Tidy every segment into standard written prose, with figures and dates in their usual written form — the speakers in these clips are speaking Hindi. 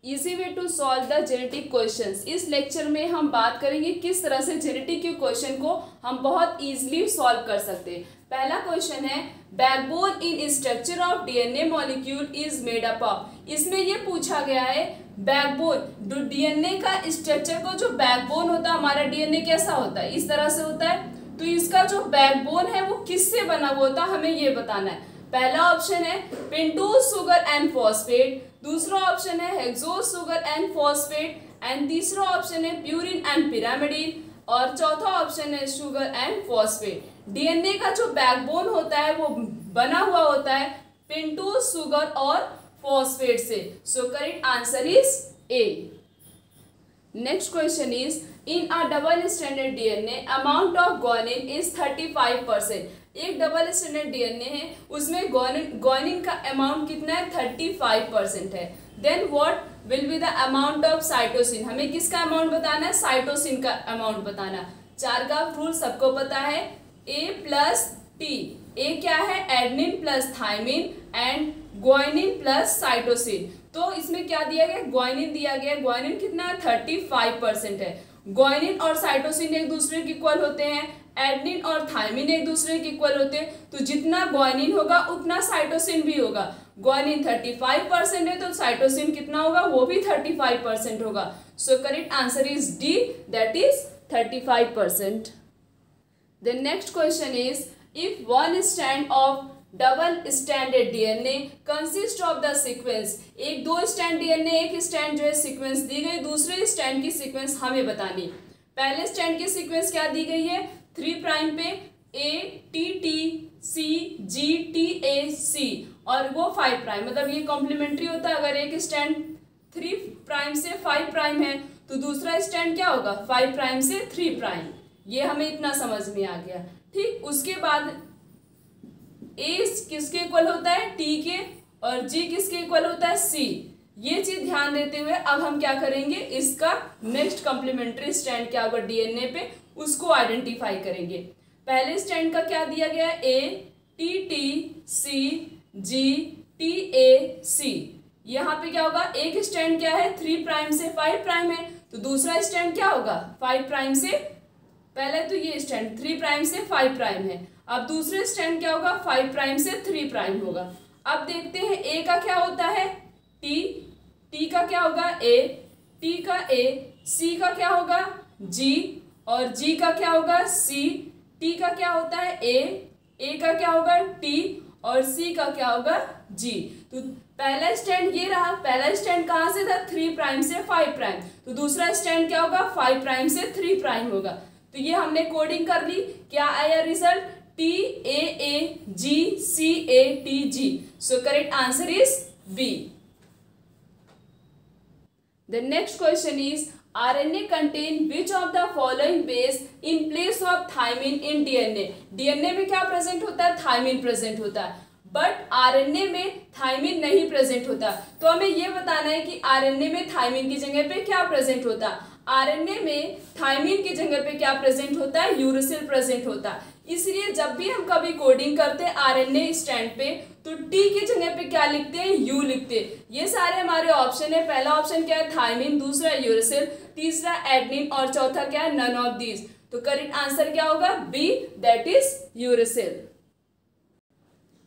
Easy way to solve the genetic questions. इस लेक्चर में हम बात करेंगे किस तरह से जेनेटिक के क्वेश्चन को हम बहुत इजीली सॉल्व कर सकते हैं। पहला क्वेश्चन है backbone in structure of DNA molecule is made up of. इसमें ये पूछा गया है बैकबोन डीएनए का स्ट्रक्चर को, जो बैकबोन होता है हमारा डीएनए कैसा होता है, इस तरह से होता है, तो इसका जो बैकबोन है वो किससे बना हुआ होता है, हमें ये बताना है। पहला ऑप्शन है पेंटोज शुगर एंड फॉस्फेट, दूसरा ऑप्शन है hexose sugar and phosphate, and तीसरा ऑप्शन है प्यूरिन एंड पिरामिडिन, और चौथा ऑप्शन है शुगर एंड फॉस्फेट। डीएनए का जो बैकबोन होता है वो बना हुआ होता है पेंटोज शुगर और फॉस्फेट से। सो correct answer is a. Next question is in a double stranded DNA amount of guanine is 35%। एक डबल स्ट्रैंडेड डीएनए है, उसमें ग्वानिन का अमाउंट कितना है, 35% है। Then what will be the amount of cytosine. हमें किसका अमाउंट बताना है, साइटोसिन का अमाउंट बताना। चार का रूल सबको पता है, ए प्लस टी। ए क्या है, adenine plus thymine and guanine plus cytosine. तो इसमें क्या दिया गया, ग्वानिन दिया गया। ग्वानिन कितना है, 35% है। ग्वानिन और साइटोसिन एक दूसरे के इक्वल होते हैं, एडनिन और थायमिन एक दूसरे के इक्वल होते हैं, तो जितना ग्वानिन होगा उतना साइटोसिन भी होगा। ग्वानिन 35% है तो साइटोसिन कितना होगा, वो भी 35% होगा। सो correct answer is D, that is 35%। The next question is if one strand of double स्टैंडेड DNA consist of the sequence. एक दो स्टैंड डीएनए, एक स्टैंड जो है सीक्वेंस दी गई, दूसरे स्टैंड की सीक्वेंस हमें बतानी। पहले स्टैंड की सीक्वेंस क्या दी गई है, 3 प्राइम पे A T T C G T A C, और वो 5 प्राइम, मतलब ये कॉम्प्लीमेंट्री होता है। अगर एक स्टैंड 3 प्राइम से 5 प्राइम है तो दूसरा स्टैंड क्या होगा, 5 प्राइम से 3 प्राइम। ये हमें इतना समझ में आ गया। ठीक, उसके बाद ए किसके इक्वल होता है, टी के, और जी किसके इक्वल होता है, सी। ये चीज ध्यान देते हुए अब हम क्या करेंगे, इसका नेक्स्ट कॉम्प्लीमेंट्री स्टैंड क्या होगा डीएनए पे, उसको आइडेंटिफाई करेंगे। पहले स्टैंड का क्या दिया गया, A T T C G T A C. यहाँ पे क्या होगा, एक स्टैंड क्या है, 3 प्राइम से 5 प्राइम है, तो दूसरा स्टैंड क्या होगा, 5 प्राइम से, पहले तो ये स्टैंड 3 प्राइम से 5 प्राइम है, अब दूसरे स्टैंड क्या होगा, 5 प्राइम से 3 प्राइम होगा। अब देखते हैं ए का क्या होता है, टी, टी का क्या होगा, ए, टी का ए, सी का क्या होगा, जी, और जी का क्या होगा, सी, टी का क्या होता है, ए का क्या होगा, टी, और सी का क्या होगा, जी। तो पहला स्टैंड ये रहा, पहला स्टैंड कहाँ से था, 3 प्राइम से 5 प्राइम, तो दूसरा स्टैंड क्या होगा, 5 प्राइम से 3 प्राइम होगा। तो ये हमने कोडिंग कर ली, क्या आया result, T A A G C A T G. So correct answer is B. The next question is RNA contain which of the following base in place of thymine in DNA. DNA में क्या प्रेजेंट होता है, थायमिन प्रेजेंट होता है, बट आरएनए में थायमिन नहीं प्रेजेंट होता। तो हमें यह बताना है कि आरएनए में थायमिन की जगह पे क्या प्रेजेंट होता है। आरएनए में थायमिन की जगह पे क्या प्रेजेंट होता है, यूरेसिल प्रेजेंट होता है। इसलिए जब भी हम कभी कोडिंग करते हैं आरएनए स्टैंड पे, तो टी की जगह पे क्या लिखते हैं, यू लिखते हैं। ये सारे हमारे ऑप्शन है। पहला ऑप्शन क्या है, थायमिन, दूसरा यूरेसिल, तीसरा एडनिन, और चौथा क्या है, नन ऑफ दीज। तो करेक्ट आंसर क्या होगा, B, that is uracil.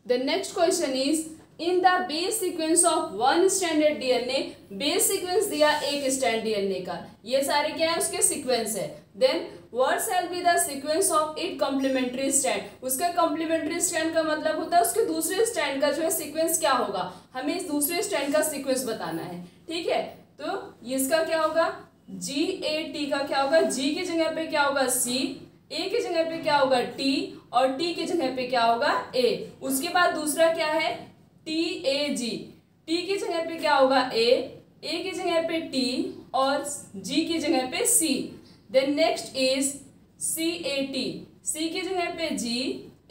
The next question is in the base sequence of one standard DNA. Base sequence दिया एक स्टैंड डीएनए का, ये सारे क्या है, उसके सीक्वेंस है। Then what shall be the sequence of it complementary stand. उसका कॉम्प्लीमेंट्री स्टैंड का मतलब होता है उसके दूसरे स्टैंड का जो है सीक्वेंस क्या होगा, हमें इस दूसरे स्टैंड का सीक्वेंस बताना है। ठीक है, तो इसका क्या होगा, जी ए टी का क्या होगा, जी की जगह पे क्या होगा, सी, ए की जगह पे क्या होगा, टी, और टी की जगह पे क्या होगा, ए। उसके बाद दूसरा क्या है, टी ए जी, टी की जगह पे क्या होगा, ए की जगह पे टी, और जी की जगह पे C. Then next is C A T, C की जगह पे जी,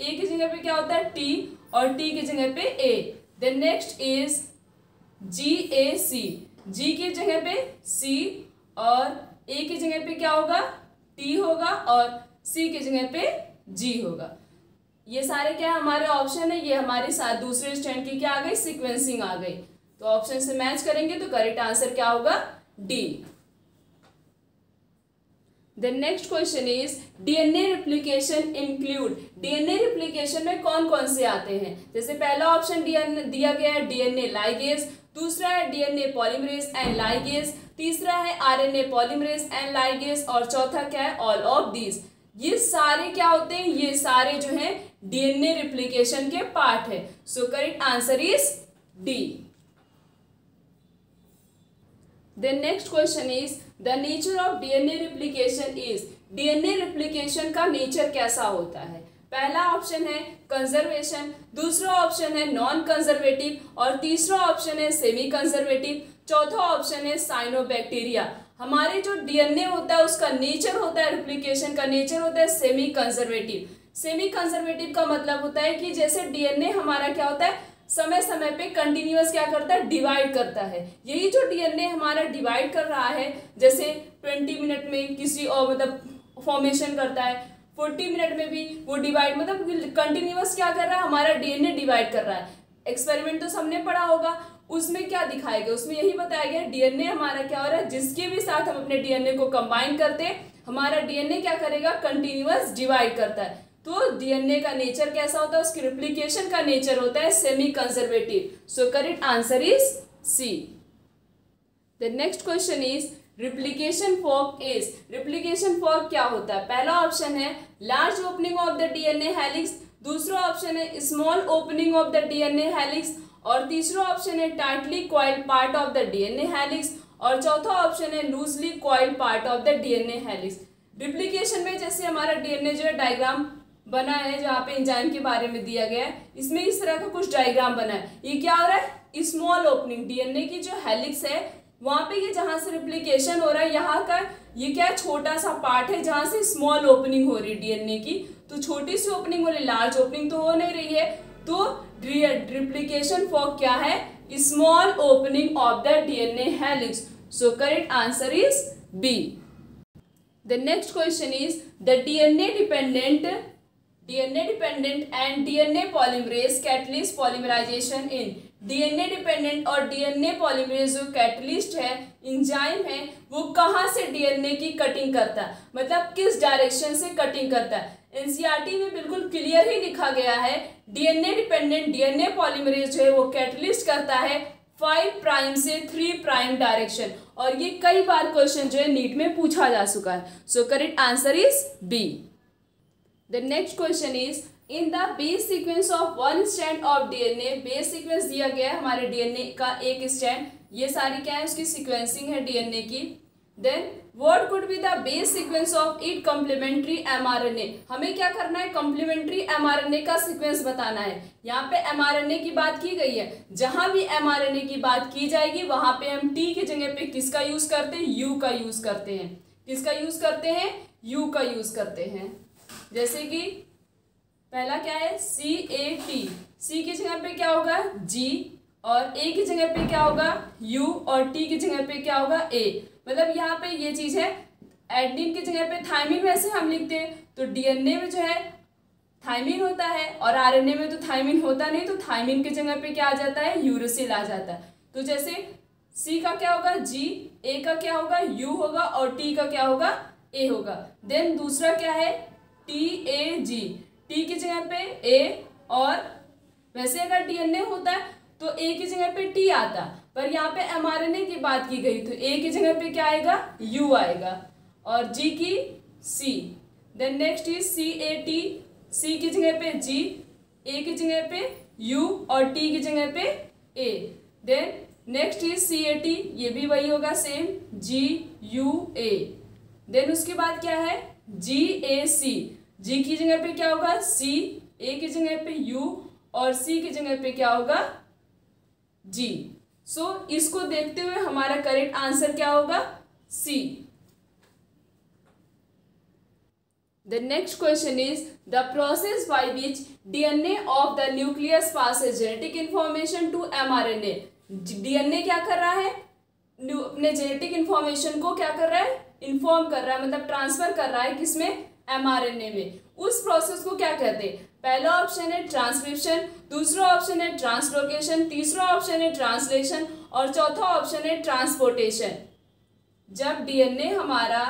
ए की जगह पे क्या होता है, टी, और टी की जगह पे ए। देन नेक्स्ट इज जी ए सी, जी की जगह पे सी, और ए की जगह पे क्या होगा, टी होगा, और सी की जगह पे जी होगा। ये सारे क्या हमारे ऑप्शन है, ये हमारे साथ दूसरे स्टैंड की क्या आ गई, सीक्वेंसिंग आ गई। तो ऑप्शन से मैच करेंगे तो करेक्ट आंसर क्या होगा? D. The next question is DNA replication include, DNA replication में कौन कौन से आते हैं? जैसे पहला ऑप्शन दिया गया है DNA लाइगेज, दूसरा है DNA पॉलीमरेज एंड लाइगेज, तीसरा है RNA पॉलीमरेज एंड लाइगेज और चौथा क्या है? All of these. ये सारे क्या होते हैं? ये सारे जो हैं DNA रिप्लिकेशन के पार्ट है। So correct answer is D. The next question is the nature of DNA replication is, DNA replication का नेचर कैसा होता है? पहला ऑप्शन है कंजर्वेशन, दूसरा ऑप्शन है नॉन कंजर्वेटिव और तीसरा ऑप्शन है सेमी कंजर्वेटिव, चौथा ऑप्शन है साइनोबैक्टीरिया। हमारे जो डीएनए होता है उसका नेचर होता है, रिप्लिकेशन का नेचर होता है सेमी कंजर्वेटिव। सेमी कंजर्वेटिव का मतलब होता है कि जैसे डीएनए हमारा क्या होता है, समय समय पे कंटिन्यूअस क्या करता है? डिवाइड करता है। यही जो डीएनए हमारा डिवाइड कर रहा है, जैसे 20 मिनट में किसी और मतलब फॉर्मेशन करता है, 40 मिनट में भी वो डिवाइड, मतलब कंटिन्यूअस क्या कर रहा है? हमारा डीएनए डिवाइड कर रहा है। एक्सपेरिमेंट तो सबने पढ़ा होगा, उसमें क्या दिखाया गया? उसमें यही बताया गया डीएनए हमारा क्या हो रहा है, जिसके भी साथ हम अपने डीएनए को कंबाइन करते हैं हमारा डीएनए क्या करेगा? कंटिन्यूअस डिवाइड करता है। तो डीएनए का नेचर कैसा होता है? उसकी रिप्लिकेशन का नेचर होता है semi conservative. So correct answer is C. The next question is replication fork is, replication fork क्या होता है? पहला ऑप्शन है large opening of the DNA helix, दूसरा ऑप्शन है small opening of the DNA helix और तीसरा ऑप्शन है tightly coiled part of the DNA helix और चौथा ऑप्शन है loosely coiled part of the DNA helix. Replication में जैसे हमारा डीएनए जो है डायग्राम बना है, जहाँ पे एंजाइम के बारे में दिया गया है, इसमें इस तरह का कुछ डायग्राम बना है। ये क्या हो रहा है? स्मॉल ओपनिंग, डीएनए की जो हेलिक्स है वहां पे ये जहां से रिप्लिकेशन हो रहा है, यहाँ का ये क्या है? छोटा सा पार्ट है जहां से स्मॉल ओपनिंग हो रही है डीएनए की। तो छोटी सी ओपनिंग हो रही, लार्ज ओपनिंग तो हो नहीं रही है। तो रिप्लिकेशन फॉर्क क्या है? Small opening of the DNA helix. So correct answer is B. The next question is the DNA dependent and DNA polymerase catalyst polymerization in, DNA dependent और डीएनए पॉलीमरेज जो कैटलिस्ट है, एंजाइम है, वो कहाँ से डीएनए की कटिंग करता है, मतलब किस डायरेक्शन से कटिंग करता है? एनसीईआरटी में बिल्कुल क्लियर ही लिखा गया है डीएनए डिपेंडेंट डीएनए पॉलीमरेज जो है वो कैटलिस्ट करता है 5 प्राइम से 3 प्राइम डायरेक्शन, और ये कई बार क्वेश्चन जो है नीट में पूछा जा चुका है। So correct answer is B. The next question is in the base sequence of one strand of DNA, base sequence दिया गया है हमारे डीएनए का एक स्ट्रैंड, ये सारी क्या है? उसकी सीक्वेंसिंग है डीएनए की। Then what could be the base sequence of it complementary mRNA, हमें क्या करना है? कम्प्लीमेंट्री एमआरएनए का सीक्वेंस बताना है। यहाँ पे एमआरएनए की बात की गई है, जहां भी एमआरएनए की बात की जाएगी वहां पे हम टी की जगह पे किसका यूज करते हैं? यू का यूज करते हैं। किसका यूज करते हैं? यू का यूज करते हैं। जैसे कि पहला क्या है? CAT, सी की जगह पे क्या होगा? G और A की जगह पे क्या होगा? U और T की जगह पे क्या होगा? A। मतलब यहाँ पे ये चीज है, एडेनिन की जगह पे थायमिन वैसे हम लिखते हैं, तो डीएनए में जो है थायमिन होता है और आरएनए में तो थायमिन होता नहीं, तो थायमिन की जगह पे क्या आ जाता है? यूरेसिल आ जाता है। तो जैसे C का क्या होगा? G, A का क्या होगा? U होगा और T का क्या होगा? A होगा। देन दूसरा क्या है? TAG, टी की जगह पे ए, और वैसे अगर डीएनए होता है तो ए की जगह पे टी आता, पर यहाँ पे एमआरएनए की बात की गई तो ए की जगह पे क्या आएगा? यू आएगा और जी की सी। देन नेक्स्ट इज CAT, सी की जगह पे जी, ए की जगह पे यू और टी की जगह पे ए। देन नेक्स्ट इज CAT, ये भी वही होगा सेम, GUA। देन उसके बाद क्या है? GAC, जी की जगह पे क्या होगा? C, ए की जगह पे U और C की जगह पे क्या होगा? G। सो इसको देखते हुए हमारा करेक्ट आंसर क्या होगा? C। The next question is the process by which DNA of the nucleus passes genetic information to mRNA। DNA क्या कर रहा है? अपने जेनेटिक इंफॉर्मेशन को क्या कर रहा है? इन्फॉर्म कर रहा है, मतलब ट्रांसफर कर रहा है किसमें? mRNA में। उस प्रोसेस को क्या कहते हैं? पहला ऑप्शन है ट्रांसक्रिप्शन, दूसरा ऑप्शन है ट्रांसलोकेशन, तीसरा ऑप्शन है ट्रांसलेशन और चौथा ऑप्शन है ट्रांसपोर्टेशन। जब डीएनए हमारा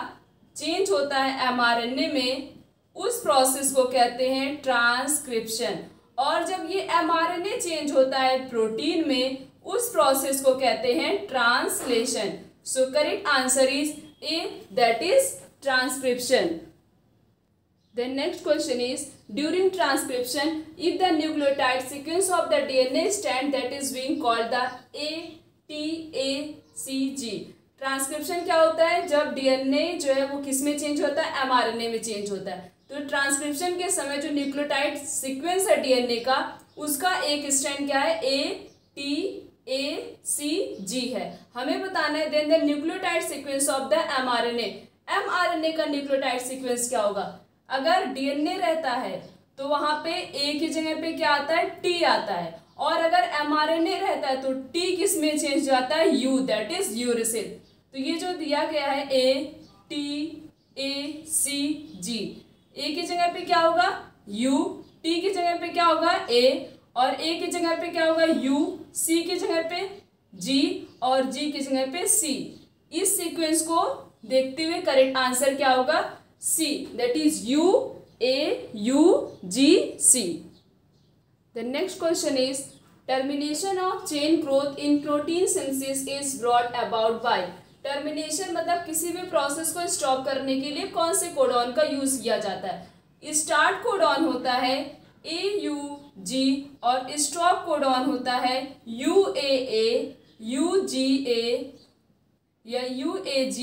चेंज होता है एमआरएनए में, उस प्रोसेस को कहते हैं ट्रांसक्रिप्शन, और जब ये एमआरएनए चेंज होता है प्रोटीन में, उस प्रोसेस को कहते हैं translation. So correct answer is a, that is transcription. The next question is, during transcription, if the nucleotide sequence of the DNA strand that is being called the ATACG। Transcription क्या होता है? जब डीएनए जो है वो किस में चेंज होता है? एमआरएनए में चेंज होता है। तो ट्रांसक्रिप्शन के समय जो न्यूक्लियोटाइड सीक्वेंस है डीएनए का, उसका एक स्ट्रैंड क्या है? ATACG है। हमें बताना है then the nucleotide sequence of the mRNA. MRNA का न्यूक्लियोटाइड सीक्वेंस क्या होगा? अगर डीएनए रहता है तो वहां पे ए की जगह पे क्या आता है? टी आता है, और अगर एमआरएनए रहता है तो टी किस में चेंज जाता है? You, that is uracil. तो ये जो दिया गया है ATACG, ए की जगह पे क्या होगा? यू, टी की जगह पे क्या होगा? ए, और ए की जगह पे क्या होगा? यू, सी की जगह पे जी और जी की जगह पे सी। इस सीक्वेंस को देखते हुए करेक्ट आंसर क्या होगा? C, that is UAUGC। The next question is, termination of chain growth in protein synthesis is brought about by। Termination मतलब किसी भी प्रोसेस को स्टॉप करने के लिए कौन से कोडॉन का यूज किया जाता है? स्टार्ट कोडॉन होता है AUG और स्टॉप कोडॉन होता है UAA, UGA या UAG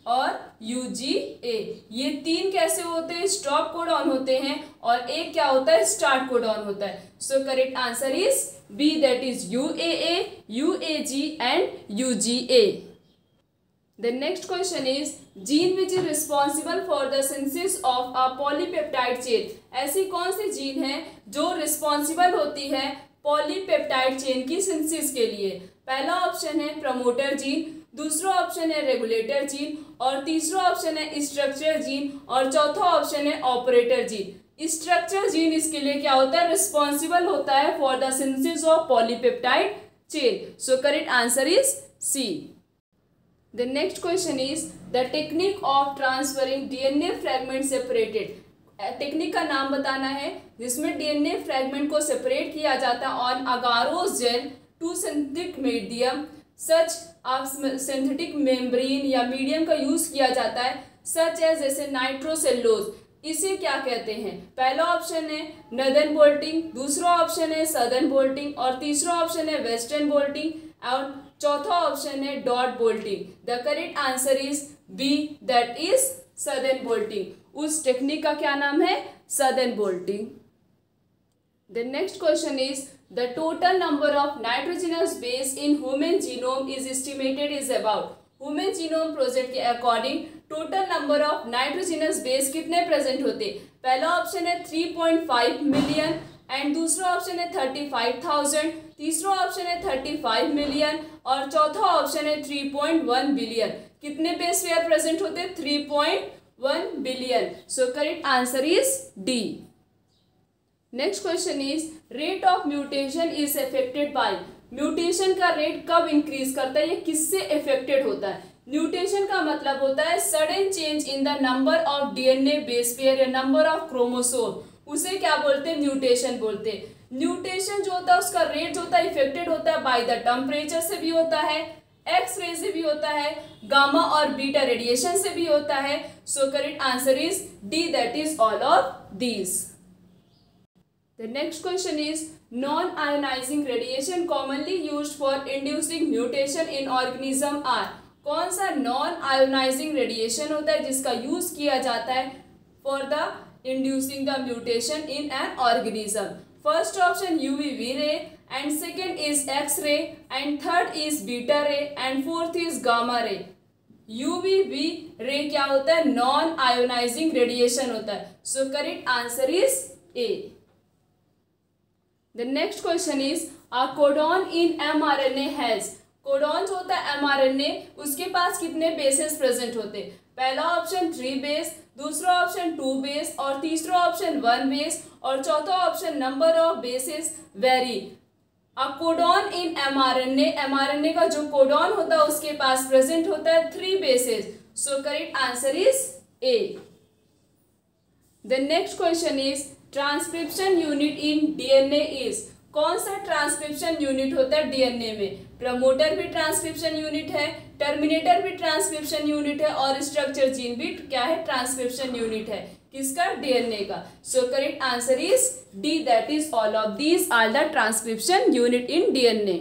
और UGA। ये तीन कैसे होते हैं? स्टॉप कोडॉन होते हैं, और एक क्या होता है? स्टार्ट कोडॉन होता है। So correct answer is B, that is UAA, UAG and UGA। The next question is, gene which is responsible for the synthesis of a polypeptide chain. ऐसी कौन सी जीन है जो रिस्पॉन्सिबल होती है पॉलीपेप्टाइड चेन की सिंथेसिस के लिए? पहला ऑप्शन है प्रमोटर जीन, दूसरा ऑप्शन है रेगुलेटर जीन, और तीसरा ऑप्शन है स्ट्रक्चर जीन, और चौथा ऑप्शन है ऑपरेटर जीन। स्ट्रक्चर जीन इसके लिए क्या होता है? रिस्पॉन्सिबल होता है for the synthesis of polypeptide chain. So correct answer is C. The next question is, the technique of transferring DNA fragment separated. Technique का नाम बताना है जिसमें डीएनए फ्रैगमेंट को सेपरेट किया जाता है on agarose gel to synthetic medium such synthetic membrane या मीडियम का यूज किया जाता है, सच एज जैसे नाइट्रोसेलुलोज। इसे क्या कहते हैं? पहला ऑप्शन है नदर्न बोल्टिंग, दूसरा ऑप्शन है सदर्न बोल्टिंग, और तीसरा ऑप्शन है वेस्टर्न बोल्टिंग, और चौथा ऑप्शन है dot blotting. The correct answer is B, that is southern blotting. उस टेक्निक का क्या नाम है? Southern blotting. The next question is, the total number of nitrogenous base in human genome is estimated is about। Human genome project के according total number of nitrogenous base कितने प्रेजेंट होते? पहला ऑप्शन है 3.5 मिलियन, एंड दूसरा ऑप्शन है 35,000, तीसरा ऑप्शन है 35 मिलियन, और चौथा ऑप्शन है 3.1 बिलियन। कितने बेस पेयर प्रेजेंट होते? 3.1 billion. So correct answer is D. Next question is, rate of mutation is affected by. Mutation का रेट कब इंक्रीज करता है? ये किससे अफेक्टेड होता है? म्यूटेशन का मतलब होता है sudden change in the number of DNA base pair या नंबर ऑफ क्रोमोसोम। उसे क्या बोलते हैं? म्यूटेशन बोलते हैं। म्यूटेशन जो होता है उसका रेट जो होता है इफेक्टेड होता है बाय द टेम्परेचर से भी होता है, एक्स-रे से भी होता है, गामा और बीटा रेडिएशन से भी होता है। So correct answer is D, that is all of these. The next question is, non-ionizing radiation commonly used for inducing mutation in organism are। कौन सा non-ionizing radiation होता है जिसका यूज किया जाता है for the inducing the mutation in an organism? First option UVB ray, and second is X-ray, and third is beta ray, and fourth is gamma ray। UVB ray क्या होता है? non-ionizing radiation होता है। So correct answer is A। The next question is, a codon in mRNA has। Codon जो होता है mRNA, उसके पास कितने बेसेस प्रेजेंट होते हैं? पहला ऑप्शन 3 बेस, दूसरा ऑप्शन 2 बेस और तीसरा ऑप्शन 1 बेस और चौथा option number of bases very. A codon in mRNA का जो कोडॉन होता है उसके पास प्रेजेंट होता है 3 bases. So correct answer is a. The next question is transcription unit in DNA is. कौन सा ट्रांसक्रिप्शन यूनिट होता है डीएनए में? प्रमोटर भी ट्रांसक्रिप्शन यूनिट है, टर्मिनेटर भी ट्रांसक्रिप्शन यूनिट है और स्ट्रक्चर जीन भी क्या है? ट्रांसक्रिप्शन यूनिट है। किसका? डीएनए का। So correct answer is D, that is all of these are the transcription unit in DNA.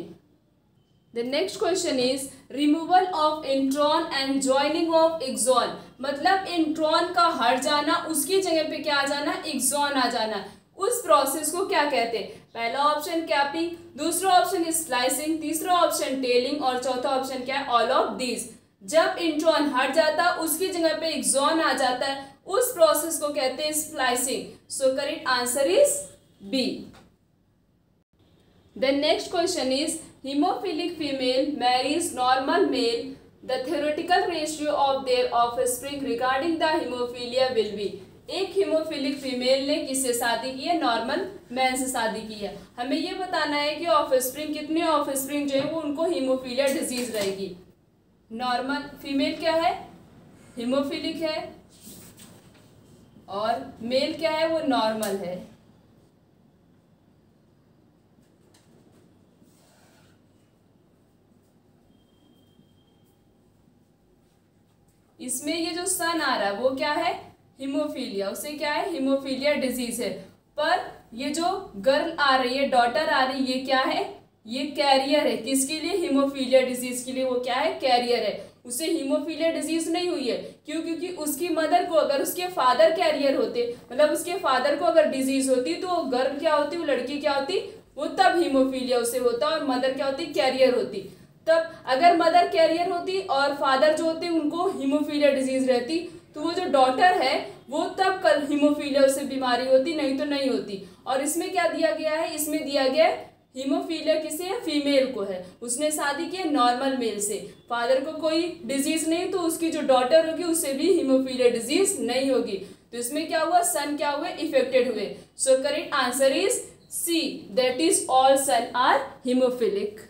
The next question is removal of intron and joining of exon. मतलब इंट्रॉन का हट जाना, उसकी जगह पे क्या आ जाना? एक्सॉन आ जाना। उस प्रोसेस को क्या कहते हैं? पहला ऑप्शन कैपिंग, दूसरा ऑप्शन स्लाइसिंग, तीसरा ऑप्शन टेलिंग और चौथा ऑप्शन क्या है? All of these. जब इंट्रॉन हट जाता है उसकी जगह पे एक्सॉन आ जाता है, उस प्रोसेस को कहते हैं splicing. So correct answer is B. The next question is hemophilic female marries normal male, the theoretical ratio of their offspring regarding the hemophilia will be। एक हीमोफिलिक फीमेल ने किससे शादी की है? नॉर्मल मैन से शादी की है। हमें ये बताना है कि ऑफस्प्रिंग, कितने ऑफस्प्रिंग जो है वो उनको हीमोफीलिया डिजीज रहेगी। नॉर्मल फीमेल क्या है? हीमोफिलिक है और मेल क्या है? वो नॉर्मल है। इसमें ये जो सन आ रहा है वो क्या है? हीमोफीलिया। उसे क्या है? हीमोफीलिया डिजीज है। पर ये जो गर्ल आ रही है, डॉटर आ रही है, ये क्या है? ये कैरियर है। किसके लिए? हीमोफीलिया डिजीज के लिए वो क्या है? कैरियर है। उसे हीमोफीलिया डिजीज नहीं हुई है। क्यों? क्योंकि उसकी मदर को, अगर उसके फादर कैरियर होते, मतलब उसके फादर को अगर डिजीज होती तो गर्ल क्या होती? वो लड़की क्या होती? वो तब हीमोफीलिया उसे होता और मदर क्या होती? कैरियर होती। तब अगर मदर कैरियर होती और फादर जो होते उनको हीमोफीलिया डिजीज रहती, तो वो जो डॉटर है वो तब कल हीमोफीलिया उसे बीमारी होती, नहीं तो नहीं होती। और इसमें क्या दिया गया है? इसमें दिया गया हीमोफीलिया किसे है? फीमेल को है। उसने शादी की है नॉर्मल मेल से। फादर को कोई डिजीज नहीं, तो उसकी जो डॉटर होगी उससे भी हीमोफीलिया डिजीज नहीं होगी। तो इसमें क्या हुआ? सन क्या हुए? इफेक्टेड हुए। So correct answer is C, that is all son are haemophilic.